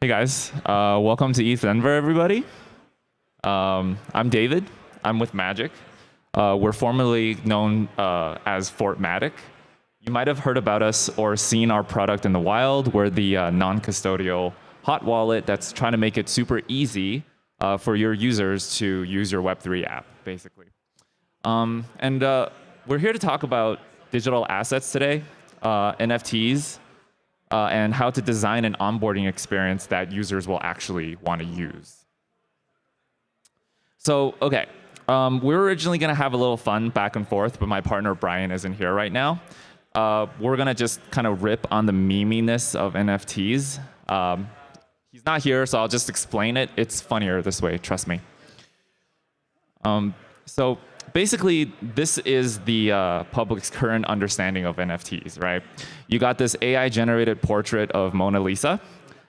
Hey guys, welcome to ETH Denver, everybody. I'm David. I'm with Magic. We're formerly known as Fortmatic. You might have heard about us or seen our product in the wild. We're the non-custodial hot wallet that's trying to make it super easy for your users to use your Web3 app, basically. We're here to talk about digital assets today, NFTs, and how to design an onboarding experience that users will actually want to use. So, okay, we're originally going to have a little fun back and forth, but my partner Brian isn't here right now. We're going to just kind of rip on the meminess of NFTs. He's not here, so I'll just explain it. It's funnier this way, trust me. So basically, this is the public's current understanding of NFTs, right? You got this AI-generated portrait of Mona Lisa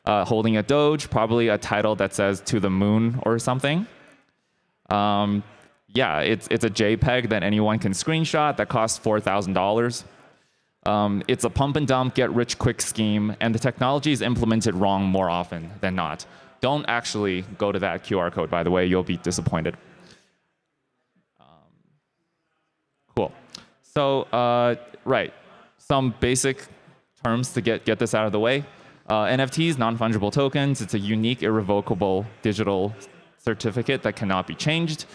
holding a Doge, probably a title that says "To the Moon" or something. Yeah, it's a JPEG that anyone can screenshot that costs $4,000. It's a pump and dump, get-rich-quick scheme, and the technology is implemented wrong more often than not. Don't actually go to that QR code, by the way. You'll be disappointed. Cool. So, right, some basic terms to get this out of the way. NFTs, non-fungible tokens. It's a unique, irrevocable digital certificate that cannot be changed.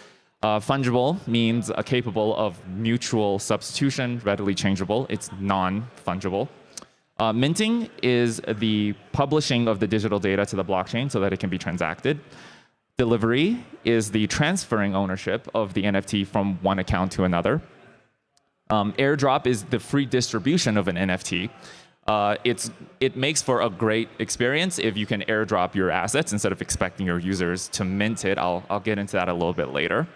Fungible means capable of mutual substitution, readily changeable. It's non-fungible. Minting is the publishing of the digital data to the blockchain so that it can be transacted. Delivery is the transferring ownership of the NFT from one account to another. Airdrop is the free distribution of an NFT. It makes for a great experience if you can airdrop your assets instead of expecting your users to mint it. I'll get into that a little bit later.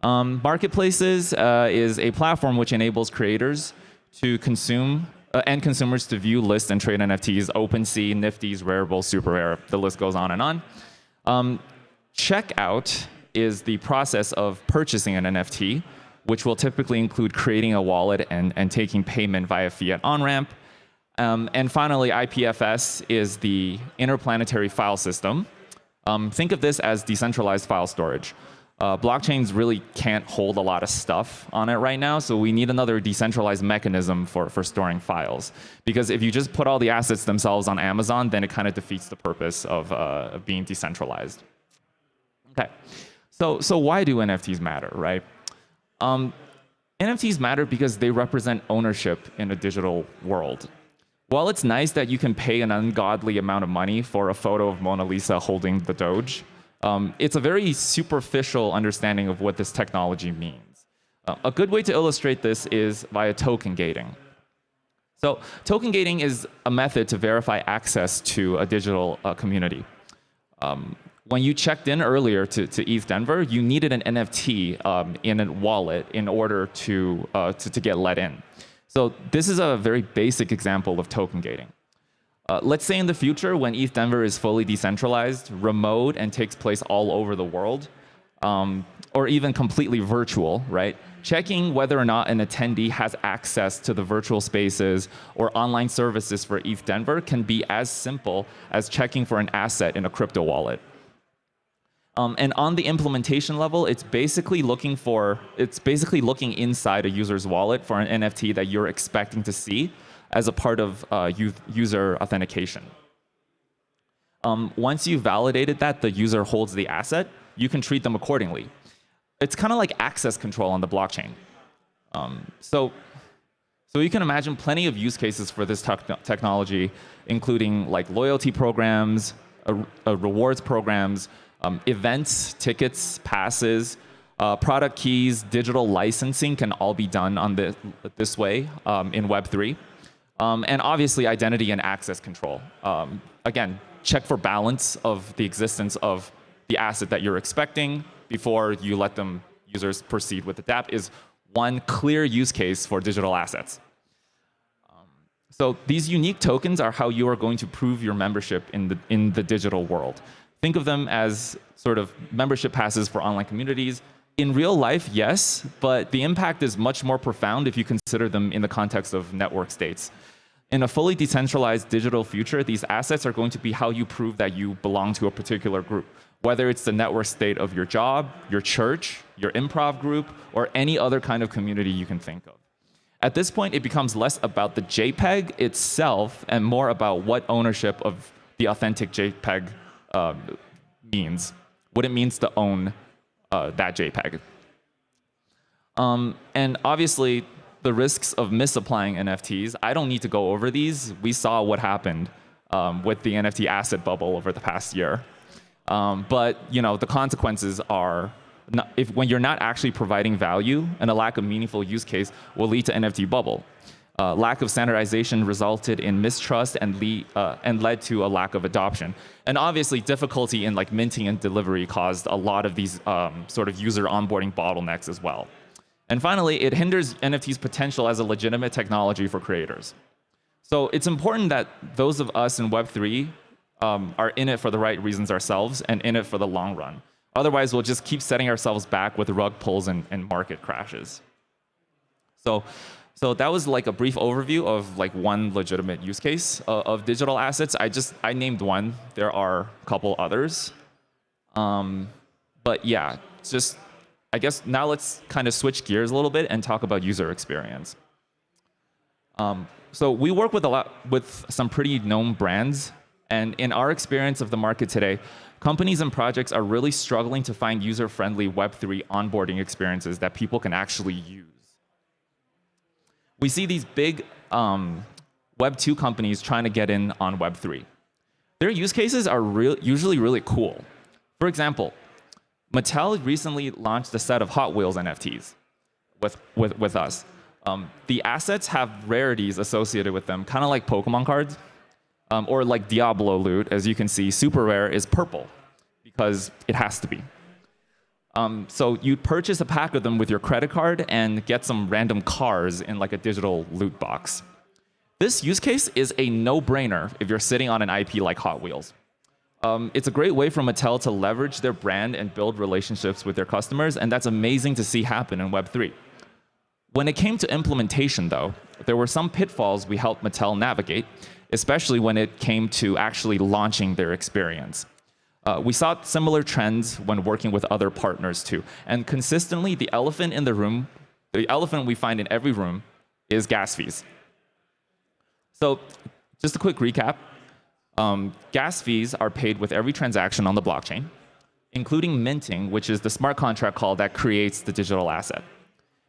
Marketplaces is a platform which enables creators to consume and consumers to view, list, and trade NFTs, OpenSea, Nifty's, Rarible, Super Rare, the list goes on and on. Checkout is the process of purchasing an NFT, which will typically include creating a wallet and taking payment via fiat on-ramp. And finally, IPFS is the interplanetary file system. Think of this as decentralized file storage. Blockchains really can't hold a lot of stuff on it right now, so we need another decentralized mechanism for storing files. Because if you just put all the assets themselves on Amazon, then it kind of defeats the purpose of being decentralized. Okay, so why do NFTs matter, right? NFTs matter because they represent ownership in a digital world. While it's nice that you can pay an ungodly amount of money for a photo of Mona Lisa holding the Doge, it's a very superficial understanding of what this technology means. A good way to illustrate this is via token gating. So token gating is a method to verify access to a digital community. When you checked in earlier to ETH Denver, you needed an NFT in a wallet in order to get let in. So this is a very basic example of token gating. Let's say in the future, when ETH Denver is fully decentralized, remote, and takes place all over the world, or even completely virtual, right? Checking whether or not an attendee has access to the virtual spaces or online services for ETH Denver can be as simple as checking for an asset in a crypto wallet. And on the implementation level, it's basically looking inside a user's wallet for an NFT that you're expecting to see as a part of user authentication. Once you've validated that the user holds the asset, you can treat them accordingly. It's kind of like access control on the blockchain. So you can imagine plenty of use cases for this technology, including like loyalty programs, rewards programs, events, tickets, passes, product keys, digital licensing can all be done on this way in Web3. And obviously, identity and access control. Again, check for balance of the existence of the asset that you're expecting before you let users proceed with the dApp is one clear use case for digital assets. So these unique tokens are how you are going to prove your membership in the digital world. Think of them as sort of membership passes for online communities. In real life, yes, but the impact is much more profound if you consider them in the context of network states. In a fully decentralized digital future, these assets are going to be how you prove that you belong to a particular group, whether it's the network state of your job, your church, your improv group, or any other kind of community you can think of. At this point, it becomes less about the JPEG itself and more about what ownership of the authentic JPEG means, what it means to own that JPEG. And obviously, the risks of misapplying NFTs, I don't need to go over these. We saw what happened with the NFT asset bubble over the past year. But the consequences are, when you're not actually providing value, and a lack of meaningful use case will lead to NFT bubble. Lack of standardization resulted in mistrust and led to a lack of adoption. And obviously, difficulty in minting and delivery caused a lot of these sort of user onboarding bottlenecks as well. And finally, it hinders NFT's potential as a legitimate technology for creators. So it's important that those of us in Web3 are in it for the right reasons ourselves and in it for the long run. Otherwise, we'll just keep setting ourselves back with rug pulls and market crashes. So that was a brief overview of one legitimate use case of digital assets. I named one. There are a couple others. But yeah, I guess now let's kind of switch gears a little bit and talk about user experience. So we work with some pretty known brands, and in our experience of the market today, companies and projects are really struggling to find user-friendly Web3 onboarding experiences that people can actually use. We see these big Web2 companies trying to get in on Web3. Their use cases are usually really cool. For example, Mattel recently launched a set of Hot Wheels NFTs with us. The assets have rarities associated with them, kind of like Pokemon cards, or like Diablo loot. As you can see, super rare is purple, because it has to be. So you purchase a pack of them with your credit card and get some random cars in a digital loot box. This use case is a no-brainer if you're sitting on an IP like Hot Wheels. It's a great way for Mattel to leverage their brand and build relationships with their customers, and that's amazing to see happen in Web3. When it came to implementation, though, there were some pitfalls we helped Mattel navigate, especially when it came to actually launching their experience. We saw similar trends when working with other partners too, and consistently the elephant in the room, the elephant we find in every room, is gas fees. So just a quick recap. Gas fees are paid with every transaction on the blockchain, including minting, which is the smart contract call that creates the digital asset.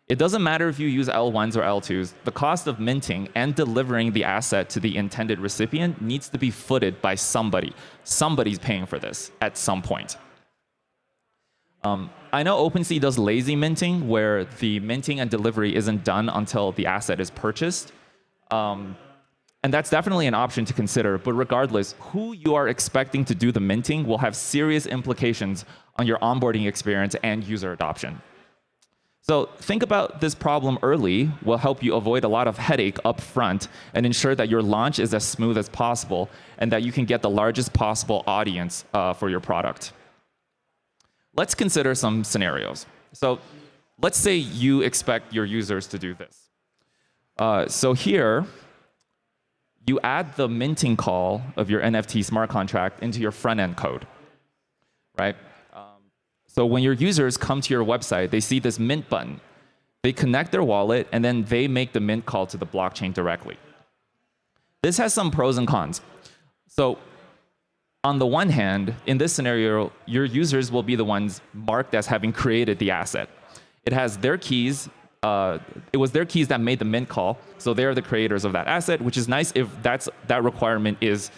It doesn't matter if you use L1s or L2s, the cost of minting and delivering the asset to the intended recipient needs to be footed by somebody. Somebody's paying for this at some point. I know OpenSea does lazy minting, where the minting and delivery isn't done until the asset is purchased. And that's definitely an option to consider, but regardless, who you are expecting to do the minting will have serious implications on your onboarding experience and user adoption. So think about this problem early will help you avoid a lot of headache up front and ensure that your launch is as smooth as possible and that you can get the largest possible audience for your product. Let's consider some scenarios. So let's say you expect your users to do this. So here, you add the minting call of your NFT smart contract into your front-end code, right? So when your users come to your website, they see this mint button. They connect their wallet, and then they make the mint call to the blockchain directly. This has some pros and cons. So on the one hand, in this scenario, your users will be the ones marked as having created the asset. It has their keys. It was their keys that made the mint call, so they're the creators of that asset, which is nice if that requirement is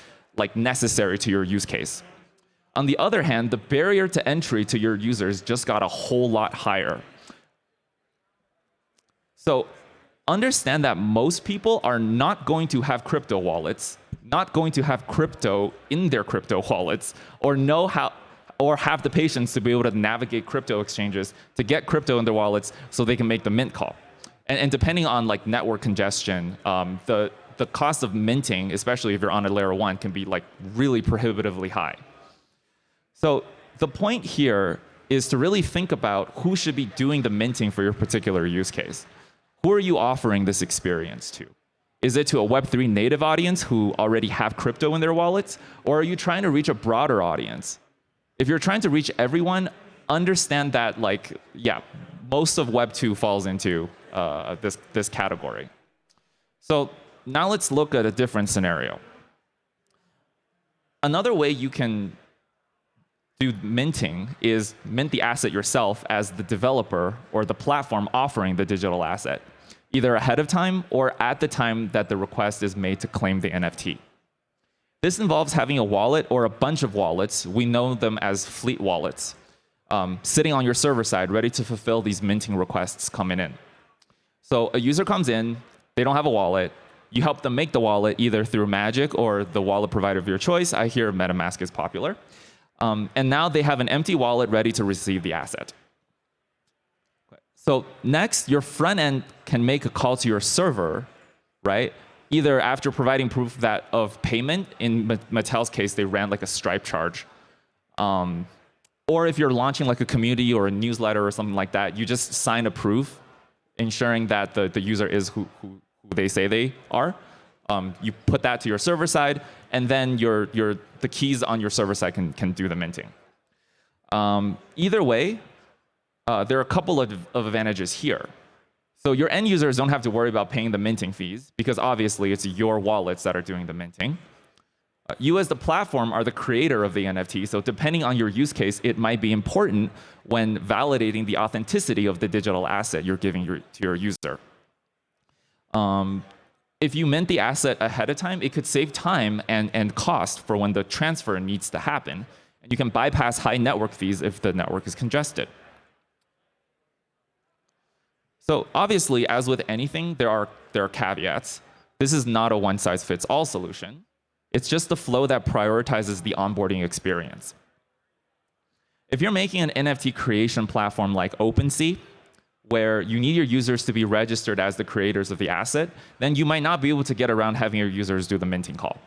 necessary to your use case. On the other hand, the barrier to entry to your users just got a whole lot higher. So understand that most people are not going to have crypto wallets, not going to have crypto in their crypto wallets, or know how, or have the patience to be able to navigate crypto exchanges to get crypto in their wallets so they can make the mint call. And depending on network congestion, the cost of minting, especially if you're on a layer 1, can be really prohibitively high. So the point here is to really think about who should be doing the minting for your particular use case. Who are you offering this experience to? Is it to a Web3 native audience who already have crypto in their wallets? Or are you trying to reach a broader audience? If you're trying to reach everyone, understand that, like, yeah, most of Web 2 falls into this category. So now let's look at a different scenario. Another way you can do minting is mint the asset yourself as the developer or the platform offering the digital asset, either ahead of time or at the time that the request is made to claim the NFT. This involves having a wallet or a bunch of wallets. We know them as fleet wallets, sitting on your server side, ready to fulfill these minting requests coming in. So a user comes in, they don't have a wallet. You help them make the wallet either through Magic or the wallet provider of your choice. I hear MetaMask is popular. And now they have an empty wallet ready to receive the asset. So next, your front end can make a call to your server, right? Either after providing proof of payment. In Mattel's case, they ran like a Stripe charge. Or if you're launching like a community or a newsletter or something like that, you just sign a proof ensuring that the user is who they say they are. You put that to your server side, and then the keys on your server side can do the minting. Either way, there are a couple of advantages here. So your end users don't have to worry about paying the minting fees, because obviously it's your wallets that are doing the minting. You as the platform are the creator of the NFT, so depending on your use case, it might be important when validating the authenticity of the digital asset you're giving to your user. If you mint the asset ahead of time, it could save time and cost for when the transfer needs to happen. And you can bypass high network fees if the network is congested. So obviously, as with anything, there are caveats. This is not a one-size-fits-all solution. It's just the flow that prioritizes the onboarding experience. If you're making an NFT creation platform like OpenSea, where you need your users to be registered as the creators of the asset, then you might not be able to get around having your users do the minting call.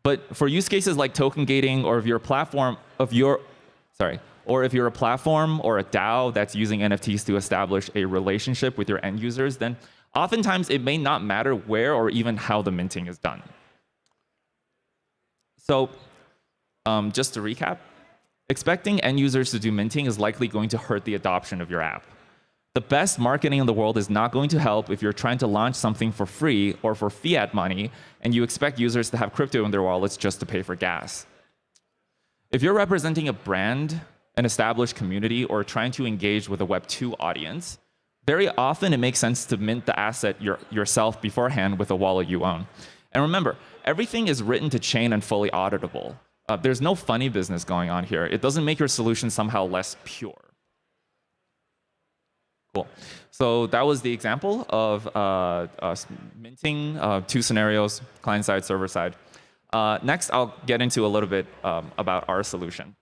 But for use cases like token gating, or if you're a platform or if you're a platform or a DAO that's using NFTs to establish a relationship with your end users, then oftentimes it may not matter where or even how the minting is done. So just to recap, expecting end users to do minting is likely going to hurt the adoption of your app. The best marketing in the world is not going to help if you're trying to launch something for free or for fiat money, and you expect users to have crypto in their wallets just to pay for gas. If you're representing a brand, an established community, or trying to engage with a Web 2 audience, very often it makes sense to mint the asset yourself beforehand with a wallet you own. And remember, everything is written to chain and fully auditable. There's no funny business going on here. It doesn't make your solution somehow less pure. Cool. So that was the example of minting, two scenarios, client side, server side. Next, I'll get into a little bit about our solution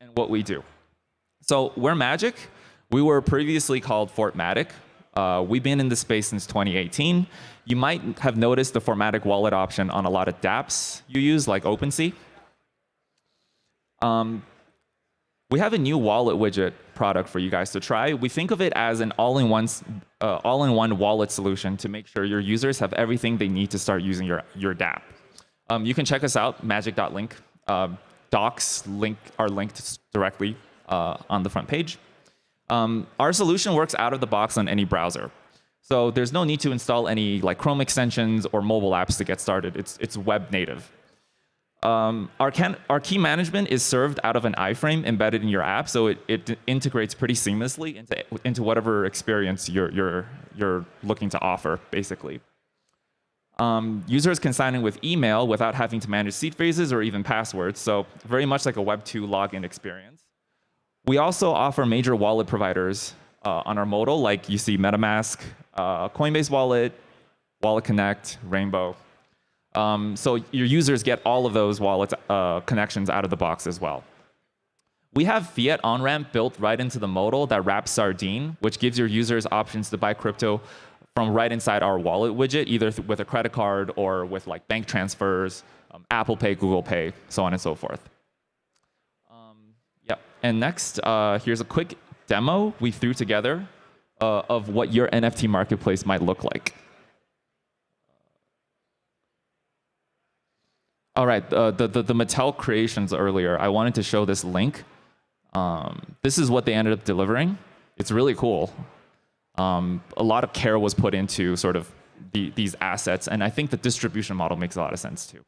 and what we do. So we're Magic. We were previously called Fortmatic. We've been in this space since 2018. You might have noticed the Fortmatic wallet option on a lot of dApps you use, like OpenSea. We have a new wallet widget product for you guys to try. We think of it as an all-in-one wallet solution to make sure your users have everything they need to start using your dApp. You can check us out, magic.link. Docs are linked directly on the front page. Our solution works out of the box on any browser. So there's no need to install any like Chrome extensions or mobile apps to get started. It's web native. Our key management is served out of an iframe embedded in your app, so it integrates pretty seamlessly into whatever experience you're looking to offer, basically. Users can sign in with email without having to manage seed phrases or even passwords, so very much like a Web 2 login experience. We also offer major wallet providers on our modal, like you see MetaMask, Coinbase Wallet, Wallet Connect, Rainbow. So your users get all of those wallet connections out of the box as well. We have fiat on-ramp built right into the modal that wraps Sardine, which gives your users options to buy crypto from right inside our wallet widget, either with a credit card or with like bank transfers, Apple Pay, Google Pay, so on and so forth. Yep. And next, here's a quick demo we threw together of what your NFT marketplace might look like. All right, the Mattel creations earlier, I wanted to show this link. This is what they ended up delivering. It's really cool. A lot of care was put into sort of these assets, and I think the distribution model makes a lot of sense too.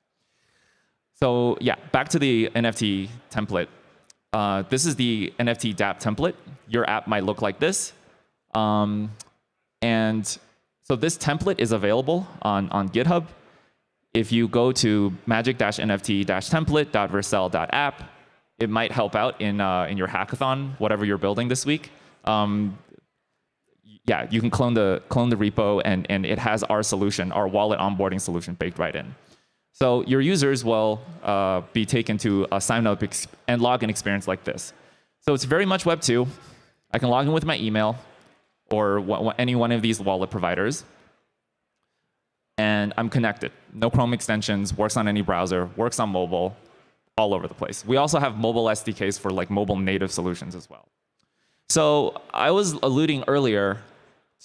So yeah, back to the NFT template. This is the NFT dApp template. Your app might look like this. And so this template is available on GitHub. If you go to magic-nft-template.vercel.app, it might help out in your hackathon, whatever you're building this week. Yeah, you can clone the repo, and it has our solution, our wallet onboarding solution baked right in. So your users will be taken to a sign-up and login experience like this. So it's very much Web 2. I can log in with my email or any one of these wallet providers, and I'm connected. No Chrome extensions, works on any browser, works on mobile, all over the place. We also have mobile SDKs for like mobile native solutions as well. So I was alluding earlier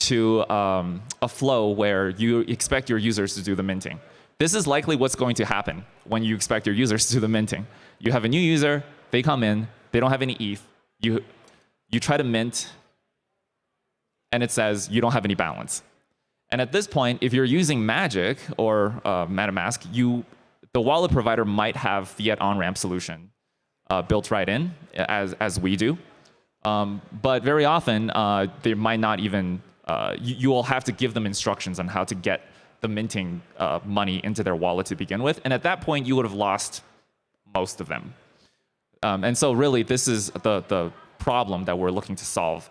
to a flow where you expect your users to do the minting. This is likely what's going to happen when you expect your users to do the minting. You have a new user, they come in, they don't have any ETH, you try to mint, and it says you don't have any balance. And at this point, if you're using Magic or MetaMask, the wallet provider might have fiat on-ramp solution built right in, as we do. But very often, they might not even, you will have to give them instructions on how to get the minting money into their wallet to begin with. And at that point, you would have lost most of them. And so really, this is the problem that we're looking to solve,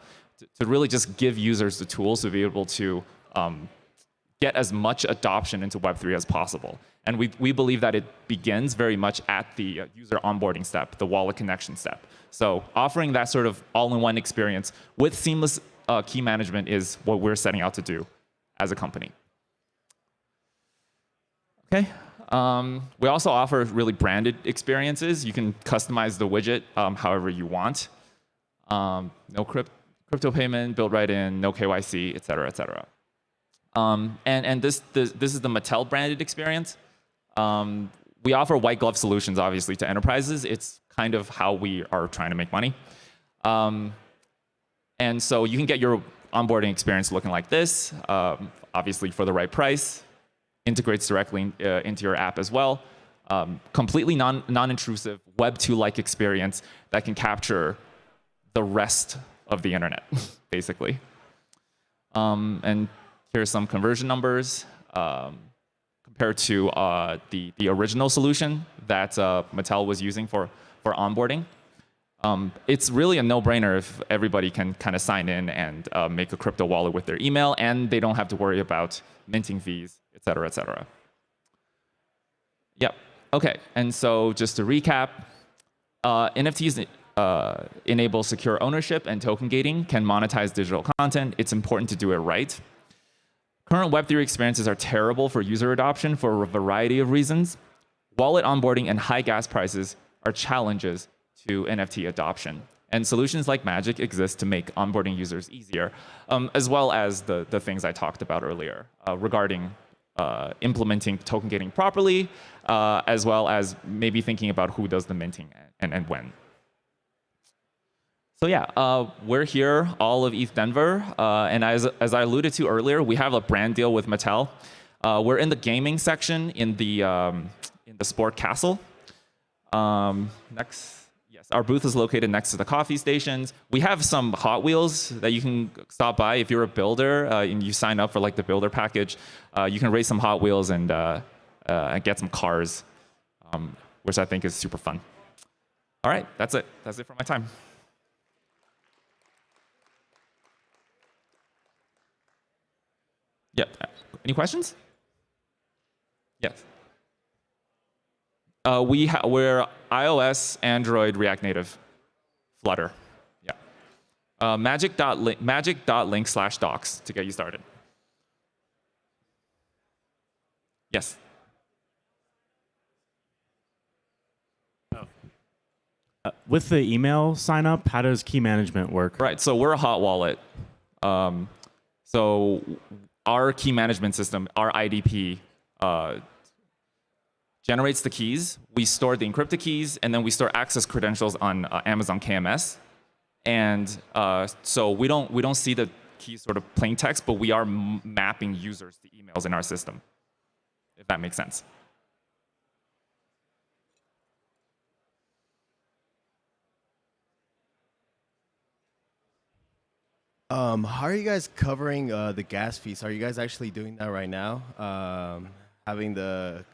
to really just give users the tools to be able to get as much adoption into Web3 as possible. And we believe that it begins very much at the user onboarding step, the wallet connection step. So offering that sort of all-in-one experience with seamless key management is what we're setting out to do as a company. Okay. We also offer really branded experiences. You can customize the widget however you want. No crypto payment, built right in, no KYC, et cetera, et cetera. And this is the Mattel branded experience. We offer white glove solutions, obviously, to enterprises. It's kind of how we are trying to make money. And so you can get your onboarding experience looking like this, obviously for the right price. Integrates directly into your app as well. Completely non-intrusive, Web 2-like experience that can capture the rest of the internet, basically. And here's some conversion numbers compared to the original solution that Mattel was using for onboarding. It's really a no-brainer if everybody can kind of sign in and make a crypto wallet with their email, and they don't have to worry about minting fees, et cetera, et cetera. Yep. OK. And so just to recap, NFTs enable secure ownership and token gating, can monetize digital content. It's important to do it right. Current Web3 experiences are terrible for user adoption for a variety of reasons. Wallet onboarding and high gas prices are challenges to NFT adoption. And solutions like Magic exist to make onboarding users easier, as well as the things I talked about earlier regarding implementing token gating properly, as well as maybe thinking about who does the minting and when. So yeah, we're here, all of ETH Denver. And as I alluded to earlier, we have a brand deal with Mattel. We're in the gaming section in the Sport Castle. Yes, our booth is located next to the coffee stations. We have some Hot Wheels that you can stop by if you're a builder and you sign up for like the builder package. You can race some Hot Wheels and get some cars, which I think is super fun. All right, that's it. That's it for my time. Yeah. Any questions? Yes. We're iOS, Android, React Native, Flutter. Yeah. Magic.link/docs to get you started. Yes. With the email sign up, how does key management work? Right. So we're a hot wallet. So our key management system, our IDP, generates the keys. We store the encrypted keys, and then we store access credentials on Amazon KMS. And so we don't see the keys sort of plain text, but we are mapping users to emails in our system, if that makes sense. How are you guys covering the gas fees? Are you guys actually doing that right now? Having the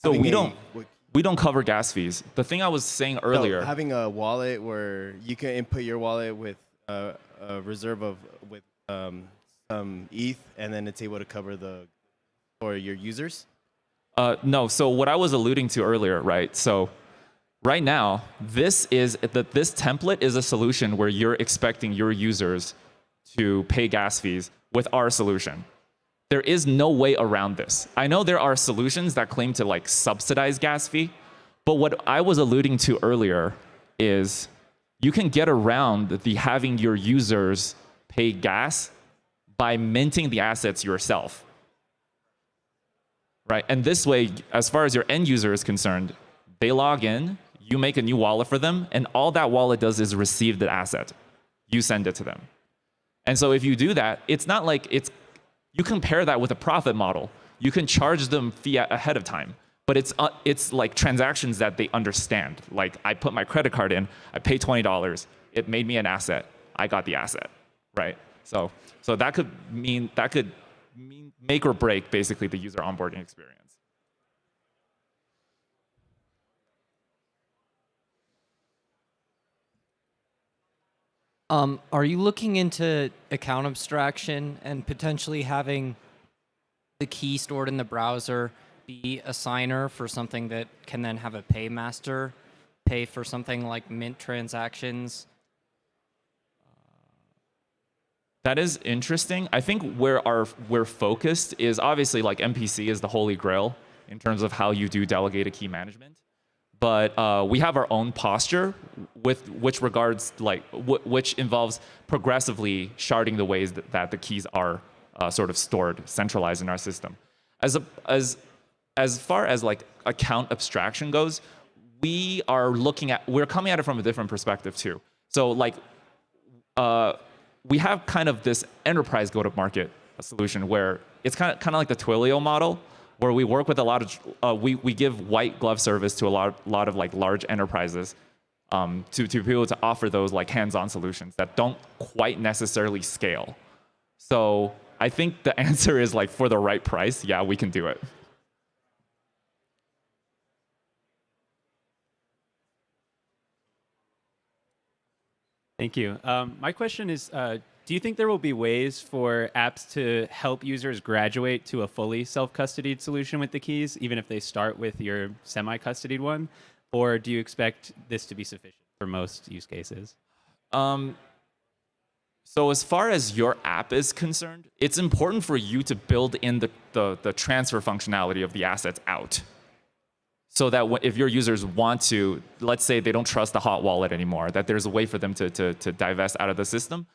So having we don't cover gas fees. The thing I was saying earlier. having a wallet where you can input your wallet with a reserve of some ETH, and then it's able to cover for your users. No, so what I was alluding to earlier, right? So right now, this template is a solution where you're expecting your users to pay gas fees with our solution. There is no way around this. I know there are solutions that claim to like subsidize gas fee, but what I was alluding to earlier is you can get around the having your users pay gas by minting the assets yourself. Right? And this way, as far as your end user is concerned, they log in, you make a new wallet for them, and all that wallet does is receive the asset. You send it to them. And so if you do that, it's not like you compare that with a profit model. You can charge them fiat ahead of time, but it's like transactions that they understand. Like I put my credit card in, I pay $20, it made me an asset, I got the asset, right? So that could mean make or break basically the user onboarding experience. Are you looking into account abstraction and potentially having the key stored in the browser be a signer for something that can then have a paymaster pay for something like mint transactions? That is interesting. I think where we're focused is obviously like MPC is the holy grail in terms of how you do delegated key management. But we have our own posture with which regards which involves progressively sharding the ways that the keys are sort of stored, centralized in our system. As far as like account abstraction goes, we're coming at it from a different perspective too. So like we have kind of this enterprise go-to-market solution where it's kind of like the Twilio model, where we work with a lot of, we give white glove service to a lot of like large enterprises to be able to offer those like hands-on solutions that don't quite necessarily scale. So I think the answer is like for the right price, yeah, we can do it. Thank you. My question is, do you think there will be ways for apps to help users graduate to a fully self-custodied solution with the keys, even if they start with your semi-custodied one? Or do you expect this to be sufficient for most use cases? So as far as your app is concerned, it's important for you to build in the transfer functionality of the assets out. So that if your users want to, let's say they don't trust the hot wallet anymore, that there's a way for them to divest out of the system.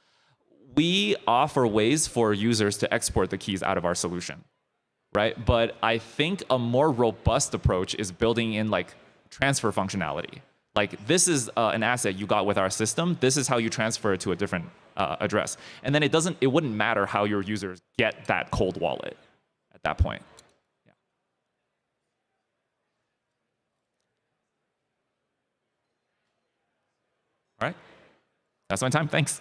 We offer ways for users to export the keys out of our solution, right? But I think a more robust approach is building in like transfer functionality. Like this is an asset you got with our system. This is how you transfer it to a different address. And then it wouldn't matter how your users get that cold wallet at that point. All right, that's my time. Thanks.